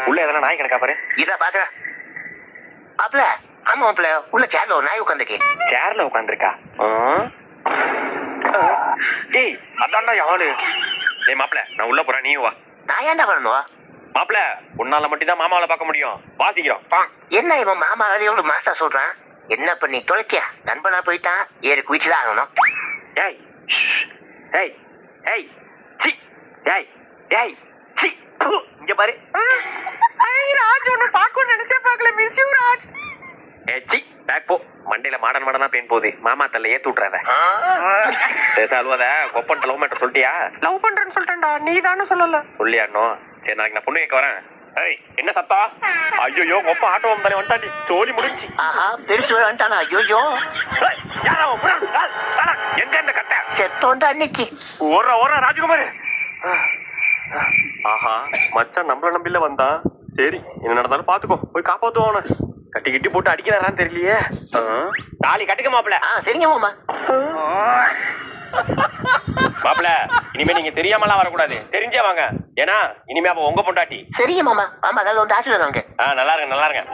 உள்ள எதனா நாய் கிடக்கா பாரு. இத பாக்குற மாப்பிள. ஆமா மாப்பிள, உள்ள சேர்ல ஒரு நாய் உட்காந்துருக்கு. சேர்ல உட்காந்துருக்கா? டேய் அதான்டா யாரு? டேய் மாப்பிள, நான் உள்ள போறேன், நீயும் வா. நான் ஏன்டா வரணும்? மாப்பிள, உன்னால மட்டும் தான் மாமாவை பார்க்க முடியும். வாசிக்கிறோம். என்ன இவன் மாமா வேற எவ்வளவு மாசா சொல்றான்? என்ன பண்ணி தொலைக்கியா? நண்பனா போயிட்டான், ஏறி குயிச்சுதான் ஆகணும். ஏய் ஏய் ஏய் சி ஏய் ஏய் சி இங்க பாரு. ராஜ் உன்னை பார்க்கணும்னு நினைச்சே பார்க்கல. Miss you Raj. ஏய் சி பேக் போ. மண்டையில மாடனா பெயின் போகுது. மாமா தல்ல ஏத்து விட்றாத. சேசா அழுவாத. கொப்பன் லவ் மேட்டர் சொல்லிட்டியா? லவ் பண்றேன்னு சொல்லிட்டேன்டா. நீ தானே சொல்லல. சொல்லியாடனோ? சரி, நாளைக்கு நான் பொண்ணு கேட்க வரேன். ஏய் என்ன சத்தா? ஐயோ கொப்ப ஆட்டோ வந்தானே வந்துட்டாடி. சோலி முடிஞ்சு. ஆஹா, பெருசு வந்துட்டானா? ஐயோ எங்க இந்த கட்ட செத்தோண்டா அன்னைக்கு. ஓர ராஜகுமார். ஆஹா, மச்சான் நம்மள நம்பில வந்தா. சரி, என்ன நடந்தாலும் பாத்துக்கோ. போய் காப்பாத்துவோன. கட்டி கிட்டி போட்டு அடிக்கிறாரான்னு தெரியலையே. தாலி கட்டுக்க மாப்பிள. சரிங்க மாமா. மாப்பிள, இனிமே நீங்க தெரியாமலாம் வரக்கூடாது. தெரிஞ்சே வாங்க. ஏன்னா இனிமே அவ உங்க பொண்டாட்டி. சரிங்க மாமா. மாமா அதாவது வந்து ஆசீர்வாதம் வாங்க. நல்லா இருங்க.